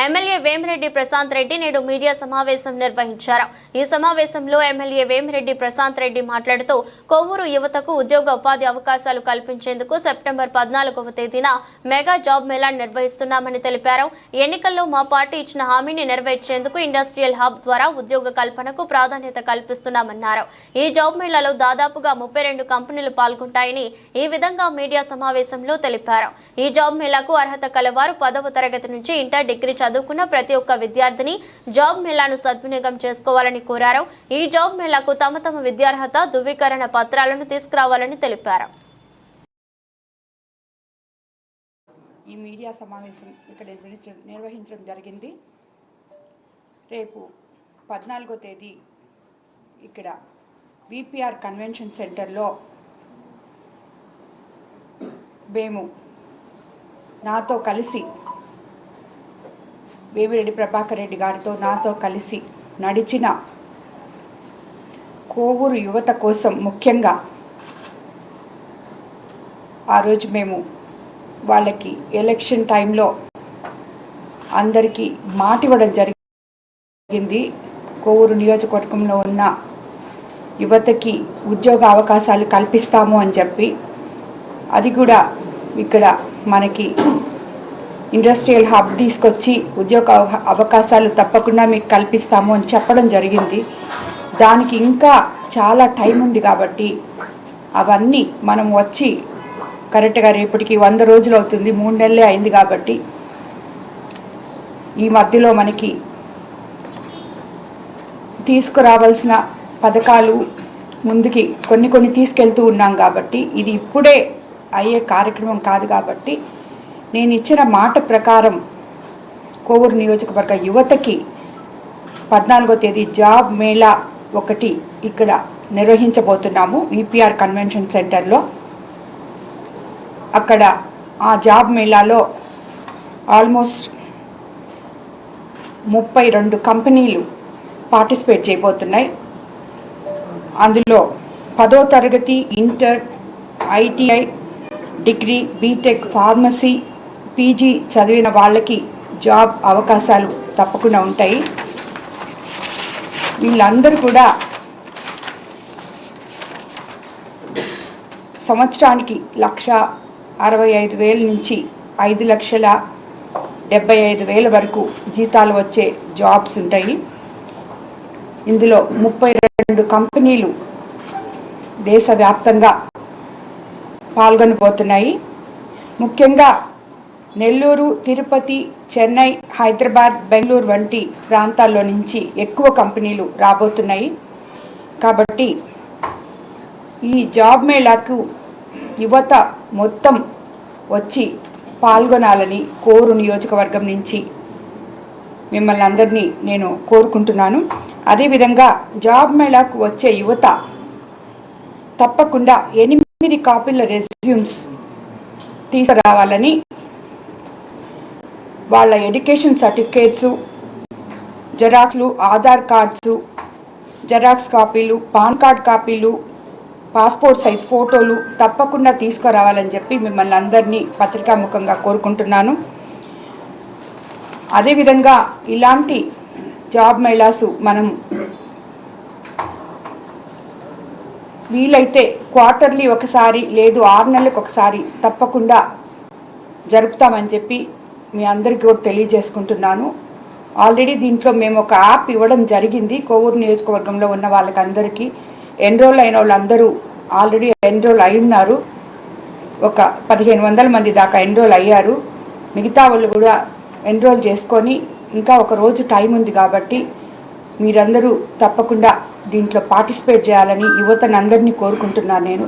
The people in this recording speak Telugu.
ఎమ్మెల్యే వేమిరెడ్డి ప్రశాంత్ రెడ్డి నేడు మీడియా సమావేశం నిర్వహించారు. ఈ సమావేశంలో ఎమ్మెల్యే వేమిరెడ్డి ప్రశాంత్ రెడ్డి మాట్లాడుతూ కొవ్వూరు యువతకు ఉద్యోగ ఉపాధి అవకాశాలు కల్పించేందుకు సెప్టెంబర్ 14వ తేదీన మెగా జాబ్ మేళా నిర్వహిస్తున్నామని తెలిపారు. ఎన్నికల్లో మా పార్టీ ఇచ్చిన హామీని నెరవేర్చేందుకు ఇండస్ట్రియల్ హబ్ ద్వారా ఉద్యోగ కల్పనకు ప్రాధాన్యత కల్పిస్తున్నామన్నారు. ఈ జాబ్ మేళాలో దాదాపుగా 32 కంపెనీలు పాల్గొంటాయని ఈ విధంగా మీడియా సమావేశంలో తెలిపారు. ఈ జాబ్ మేళాకు అర్హత కలవారు 10వ తరగతి నుంచి ఇంటర్ డిగ్రీ చదువుకున్న ప్రతి ఒక్క విద్యార్థిని జాబ్ మేళాను సద్వినియోగం చేసుకోవాలని కోరారు. ఈ జాబ్ మేళాకు తమ విద్యార్హత ధృవీకరణ పత్రాలను తీసుకురావాలని తెలిపారు. ఈ మీడియా సమావేశం ఇక్కడ నిర్వహించడం జరిగింది. రేపు 14వ తేదీ ఇక్కడ విపిఆర్ కన్వెన్షన్ సెంటర్లో మేము నాతో కలిసి వేమిరెడ్డి ప్రభాకర్ రెడ్డి గారితో నాతో కలిసి నడిచిన కోవూరు యువత కోసం ముఖ్యంగా ఆ రోజు మేము వాళ్ళకి ఎలక్షన్ టైంలో అందరికీ మాట ఇవ్వడం జరిగింది. కోవూరు నియోజకవర్గంలో ఉన్న యువతకి ఉద్యోగ అవకాశాలు కల్పిస్తాము అని చెప్పి, అది కూడా ఇక్కడ మనకి ఇండస్ట్రియల్ హబ్ తీసుకొచ్చి ఉద్యోగ అవకాశాలు తప్పకుండా మీకు కల్పిస్తాము అని చెప్పడం జరిగింది. దానికి ఇంకా చాలా టైం ఉంది కాబట్టి అవన్నీ మనం వచ్చి కరెక్ట్గా రేపటికి 100 రోజులు అవుతుంది, 3 నెలలే అయింది కాబట్టి ఈ మధ్యలో మనకి తీసుకురావాల్సిన పథకాలు ముందుకి కొన్ని తీసుకెళ్తూ ఉన్నాం కాబట్టి ఇది ఇప్పుడే అయ్యే కార్యక్రమం కాదు. కాబట్టి నేను ఇచ్చిన మాట ప్రకారం కోవూరు నియోజకవర్గ యువతకి 14వ తేదీ జాబ్ మేళా ఒకటి ఇక్కడ నిర్వహించబోతున్నాము విపిఆర్ కన్వెన్షన్ సెంటర్లో. అక్కడ ఆ జాబ్ మేళాలో ఆల్మోస్ట్ 32 కంపెనీలు పార్టిసిపేట్ చేయబోతున్నాయి. అందులో 10వ తరగతి, inter, ITI, degree, B Tech, pharmacy, PG చదివిన వాళ్ళకి జాబ్ అవకాశాలు తప్పకుండా ఉంటాయి. వీళ్ళందరూ కూడా సంవత్సరానికి 1,65,000 నుంచి 5,75,000 వరకు జీతాలు వచ్చే జాబ్స్ ఉంటాయి. ఇందులో 32 కంపెనీలు దేశవ్యాప్తంగా పాల్గొనబోతున్నాయి. ముఖ్యంగా నెల్లూరు, తిరుపతి, చెన్నై, హైదరాబాద్, బెంగళూరు వంటి ప్రాంతాల్లో నుంచి ఎక్కువ కంపెనీలు రాబోతున్నాయి. కాబట్టి ఈ జాబ్ మేళాకు యువత మొత్తం వచ్చి పాల్గొనాలని కోవూరు నియోజకవర్గం నుంచి మిమ్మల్ని అందరినీ నేను కోరుకుంటున్నాను. అదేవిధంగా జాబ్ మేళాకు వచ్చే యువత తప్పకుండా 8 కాపీల రెజ్యూమ్స్ తీసుకురావాలని, వాళ్ళ ఎడ్యుకేషన్ సర్టిఫికేట్స్, జెరాక్స్లు, ఆధార్ కార్డ్స్, జెరాక్స్ కాపీలు, పాన్ కార్డ్ కాపీలు, పాస్పోర్ట్ సైజ్ ఫోటోలు తప్పకుండా తీసుకురావాలని చెప్పి మిమ్మల్ని అందరినీ పత్రికాముఖంగా కోరుకుంటున్నాను. అదేవిధంగా ఇలాంటి జాబ్ మేళాసు మనం వీలైతే క్వార్టర్లీ ఒకసారి లేదు 6 నెలలకు ఒకసారి తప్పకుండా జరుపుతామని చెప్పి మీ అందరికీ కూడా తెలియజేసుకుంటున్నాను. ఆల్రెడీ దీంట్లో మేము ఒక యాప్ ఇవ్వడం జరిగింది. కోవూరు నియోజకవర్గంలో ఉన్న వాళ్ళకందరికీ ఎన్రోల్ అయిన వాళ్ళందరూ ఆల్రెడీ ఎన్రోల్ అయి ఉన్నారు. ఒక 1500 మంది దాకా ఎన్రోల్ అయ్యారు. మిగతా వాళ్ళు కూడా ఎన్రోల్ చేసుకొని ఇంకా ఒక రోజు టైం ఉంది కాబట్టి మీరందరూ తప్పకుండా దీంట్లో పార్టిసిపేట్ చేయాలని యువతను అందరినీ కోరుకుంటున్నాను నేను.